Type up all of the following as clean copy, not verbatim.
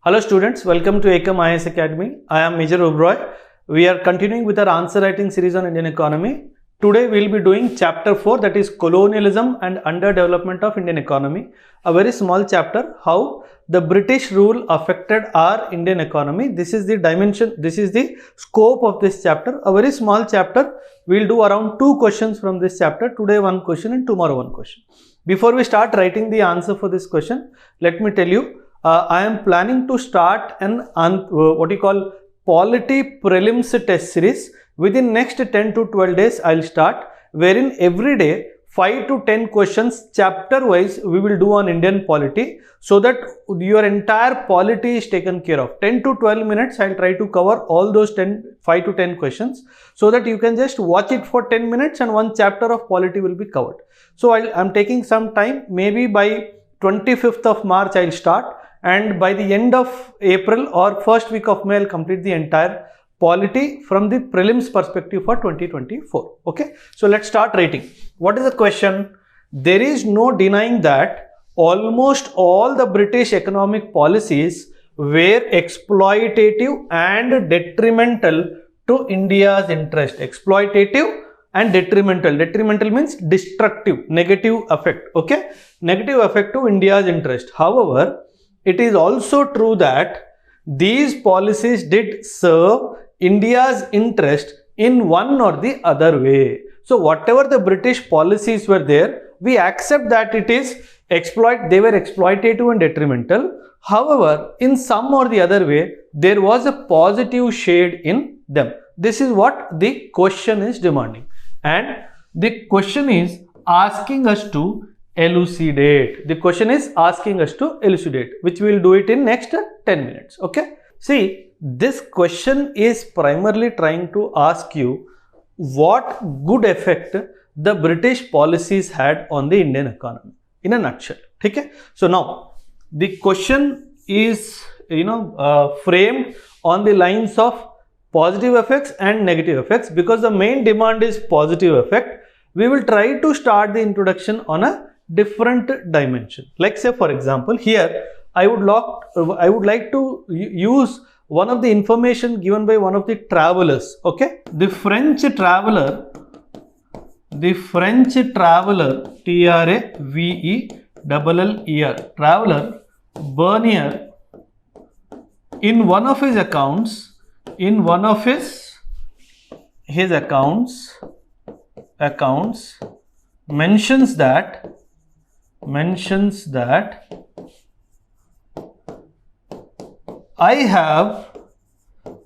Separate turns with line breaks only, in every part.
Hello students, welcome to Ekam Academy. I am Major Oberoi. We are continuing with our answer writing series on Indian economy. Today we will be doing chapter 4, that is colonialism and underdevelopment of Indian economy. A very small chapter, how the British rule affected our Indian economy. This is the dimension, this is the scope of this chapter. A very small chapter. We will do around 2 questions from this chapter. Today 1 question and tomorrow 1 question. Before we start writing the answer for this question, let me tell you, I am planning to start an polity prelims test series. Within next 10 to 12 days I will start, wherein every day 5 to 10 questions chapter wise we will do on Indian polity, so that your entire polity is taken care of. 10 to 12 minutes I will try to cover all those 5 to 10 questions, so that you can just watch it for 10 minutes and one chapter of polity will be covered. So I am taking some time, maybe by 25th of March I will start, and by the end of April or first week of May I will complete the entire polity from the prelims perspective for 2024. Okay, so let's start writing. What is the question? There is no denying that almost all the British economic policies were exploitative and detrimental to India's interest. Exploitative and detrimental. Detrimental means destructive, negative effect. Okay, negative effect to India's interest. However, it is also true that these policies did serve India's interest in one or the other way. So whatever the British policies were there, we accept that it is they were exploitative and detrimental. However, in some or the other way, there was a positive shade in them. This is what the question is demanding, and the question is asking us to elucidate. The question is asking us to elucidate, which we will do it in next 10 minutes. Okay. See, this question is primarily trying to ask you what good effect the British policies had on the Indian economy in a nutshell. Okay. So now the question is framed on the lines of positive effects and negative effects. Because the main demand is positive effect, we will try to start the introduction on a different dimension. Like say for example, here I would like to use one of the information given by one of the travelers. Okay, the French traveler T-R-A-V-E-L-L-E-R, traveler Bernier, in one of his accounts, mentions that I have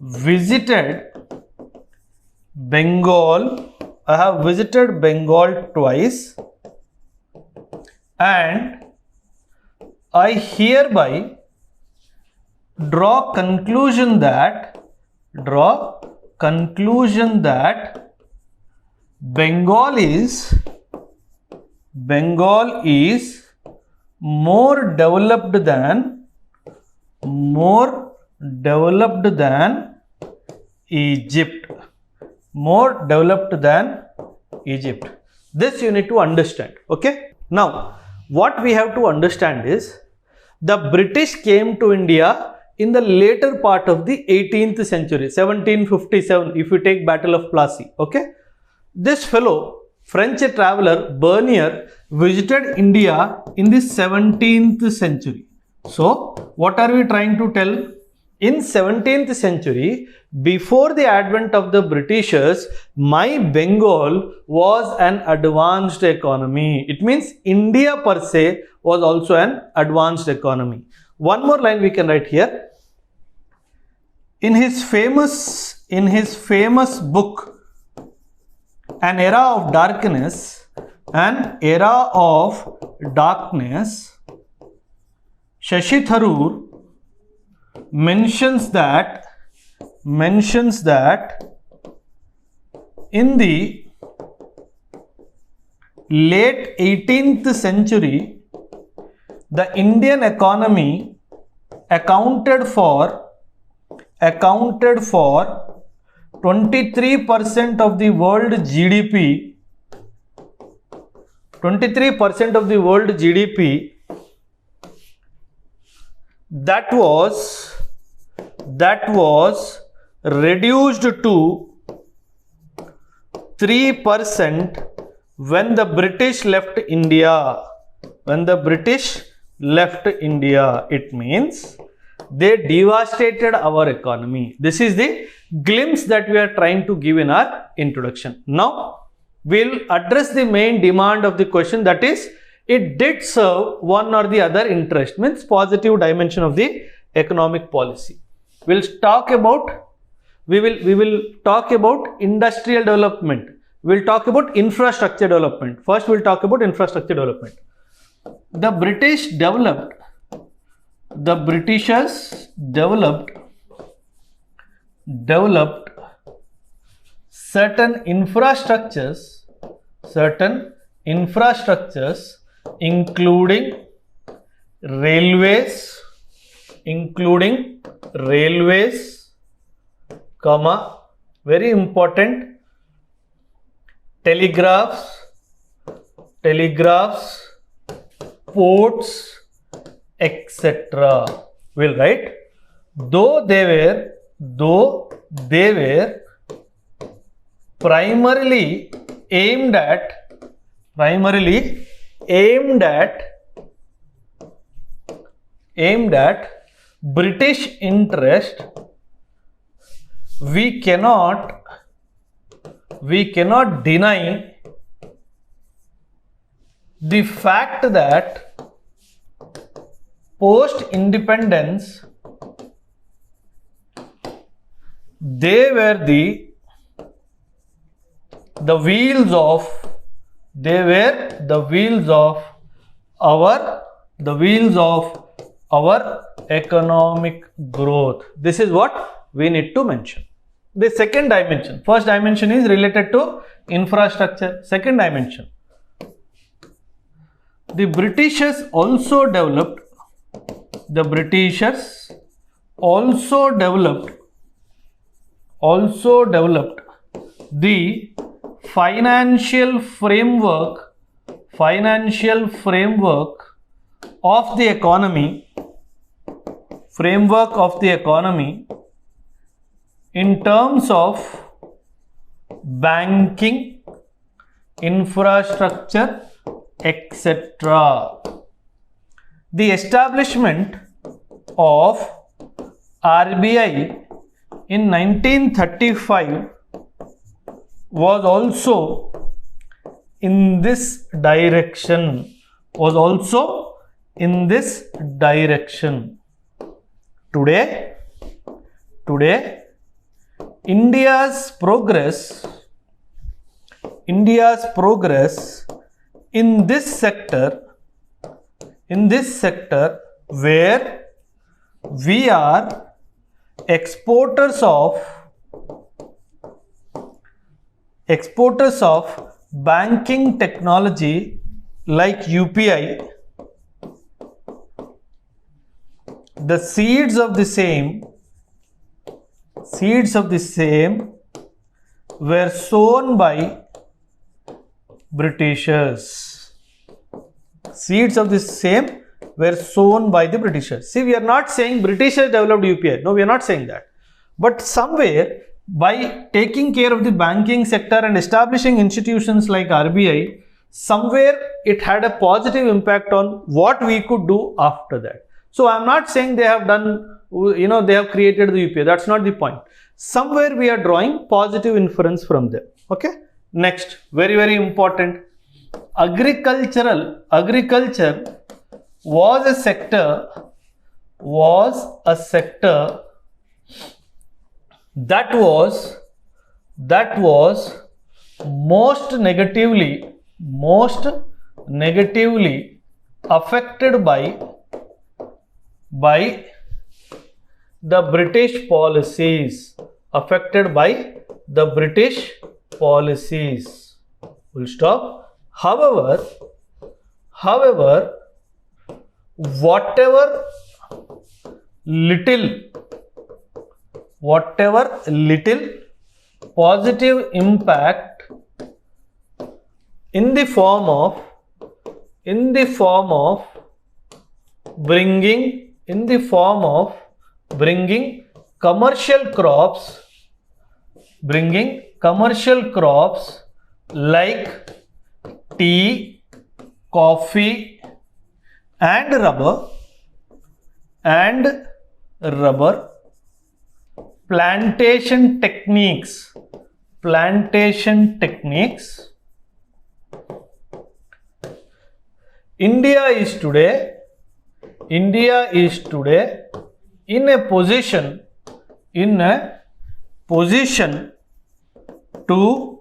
visited Bengal twice, and I hereby draw conclusion that Bengal is more developed than Egypt. This you need to understand. Okay. Now, what we have to understand is the British came to India in the later part of the 18th century, 1757, if you take Battle of Plassey. Okay. This fellow, French traveler Bernier, visited India in the 17th century. So, what are we trying to tell? In 17th century, before the advent of the Britishers, my Bengal was an advanced economy. It means India per se was also an advanced economy. One more line we can write here. In his famous book, An Era of Darkness, Shashi Tharoor mentions that in the late 18th century, the Indian economy accounted for 23% of the world GDP 23% of the world GDP that was reduced to 3% when the British left India. When the British left India, it means they devastated our economy. This is the glimpse that we are trying to give in our introduction. Now, we'll address the main demand of the question, that is, it did serve one or the other interest, means positive dimension of the economic policy. We will talk about industrial development. We will talk about infrastructure development. First, we will talk about infrastructure development. The Britishers developed certain infrastructures, including railways, comma, very important, telegraphs, ports, etc. We'll write, though they were primarily aimed at British interest, we cannot deny the fact that post-independence they were the wheels of our economic growth. This is what we need to mention. The second dimension, first dimension is related to infrastructure. Second dimension, the Britishers also developed the financial framework of the economy in terms of banking, infrastructure, etc. The establishment of RBI in 1935 was also in this direction. Today, India's progress in this sector, where we are exporters of banking technology like UPI, the seeds of the same were sown by Britishers. Seeds of the same were sown by the Britishers. See, we are not saying Britishers developed UPI. No, we are not saying that. But somewhere, by taking care of the banking sector and establishing institutions like RBI, somewhere it had a positive impact on what we could do after that. So I am not saying they have done, they have created the UPI. That's not the point. Somewhere we are drawing positive inference from them. Okay. Next, very, very important. Agriculture was a sector that was most negatively affected by the British policies. We'll stop. However, whatever little positive impact in the form of bringing in the form of bringing commercial crops like tea, coffee and rubber, plantation techniques. India is today in a position to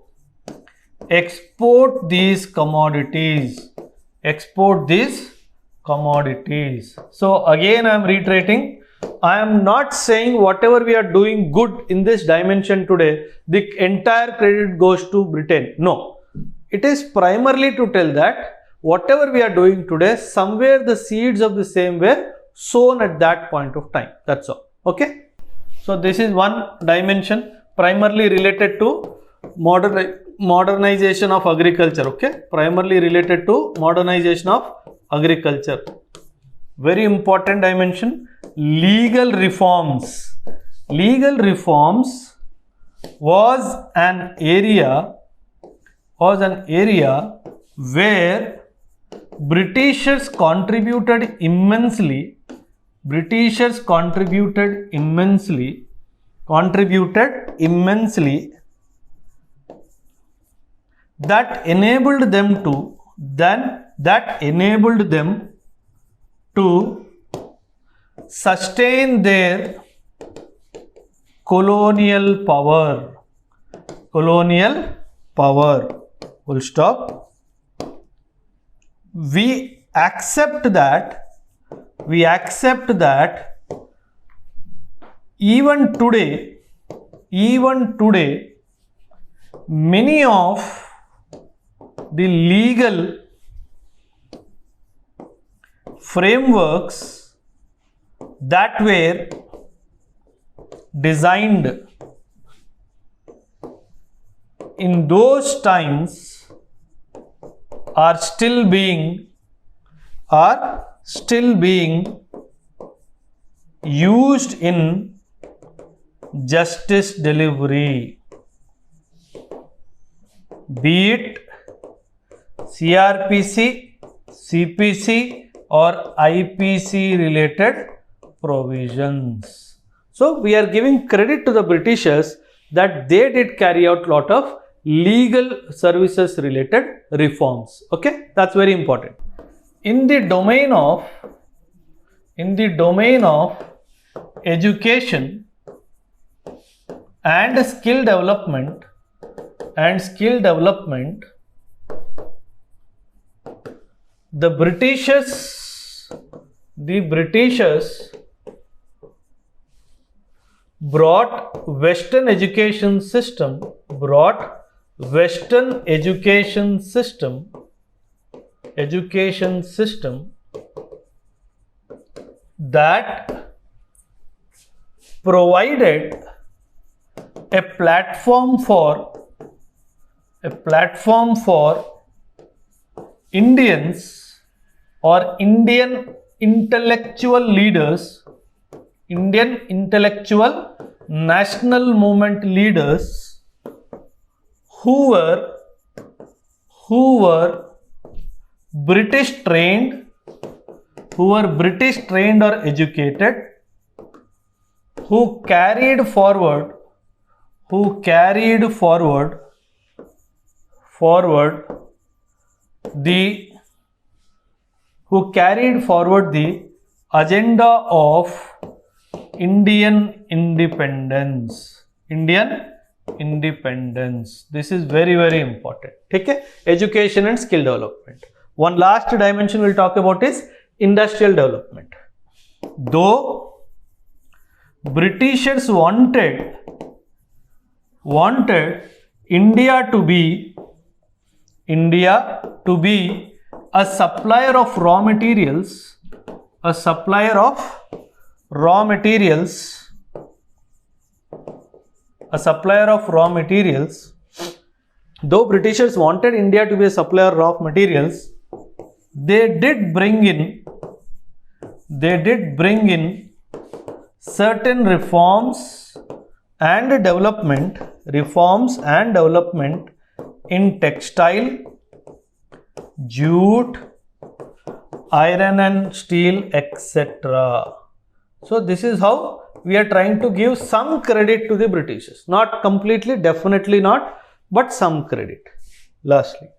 export these commodities. So again I am reiterating, I am not saying whatever we are doing good in this dimension today, the entire credit goes to Britain. No, it is primarily to tell that whatever we are doing today, somewhere the seeds of the same were sown at that point of time. That's all. Okay. So this is one dimension primarily related to modernization of agriculture. Okay. Primarily related to modernization of agriculture. Very important dimension. Legal reforms. Legal reforms was an area where Britishers contributed immensely that enabled them to sustain their colonial power. Full stop. We accept that even today many of the legal frameworks that were designed in those times are still being used in justice delivery, be it CRPC, CPC or IPC related provisions. So we are giving credit to the Britishers that they did carry out lot of legal services related reforms. Okay, that's very important. In the domain of education and skill development, the Britishers brought Western education system that provided a platform for Indians or Indian intellectual leaders, Indian intellectual national movement leaders who were British trained or educated, who carried forward the agenda of Indian independence. This is very, very important. Okay? Education and skill development. One last dimension we'll talk about is industrial development. Though Britishers wanted India to be a supplier of raw materials, though Britishers wanted India to be a supplier of raw materials, they did bring in they did bring in certain reforms and development in textile, jute, iron and steel, etc. So this is how we are trying to give some credit to the Britishers. Not completely, definitely not, but some credit. Lastly,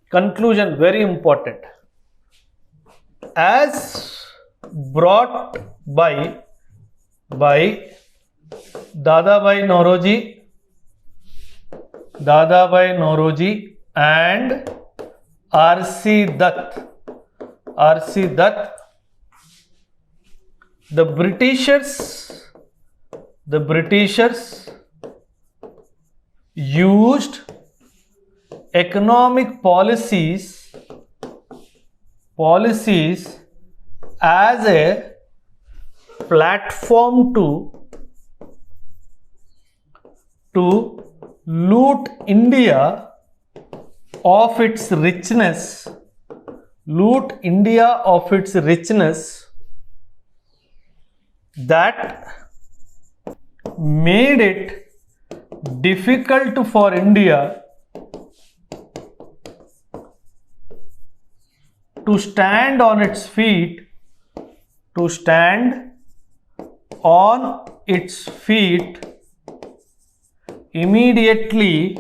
conclusion, very important. As brought by Dadabhai Nauroji and R.C. Dutt, the Britishers used economic policies as a platform to loot India of its richness, that made it difficult for India to stand on its feet, immediately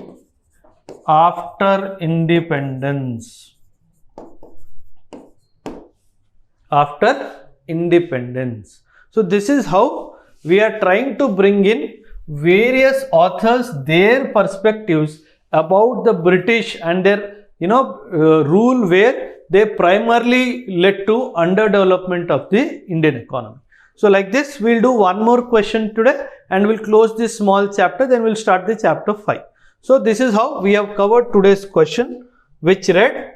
after independence. So this is how we are trying to bring in various authors, their perspectives about the British and their rule, where they primarily led to underdevelopment of the Indian economy. So like this, we'll do one more question today and we'll close this small chapter, then we'll start the chapter 5. So this is how we have covered today's question, which read,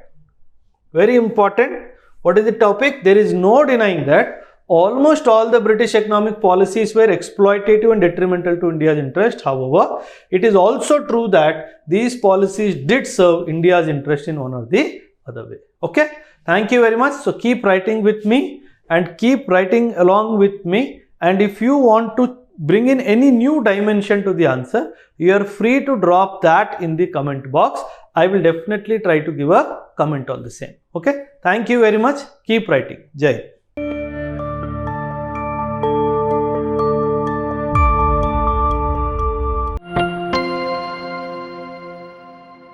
very important, what is the topic? There is no denying that almost all the British economic policies were exploitative and detrimental to India's interest. However, it is also true that these policies did serve India's interest in one or the other way. Okay, thank you very much. So keep writing with me and keep writing along with me, and if you want to bring in any new dimension to the answer, you are free to drop that in the comment box. I will definitely try to give a comment on the same. Okay, thank you very much. Keep writing. Jai.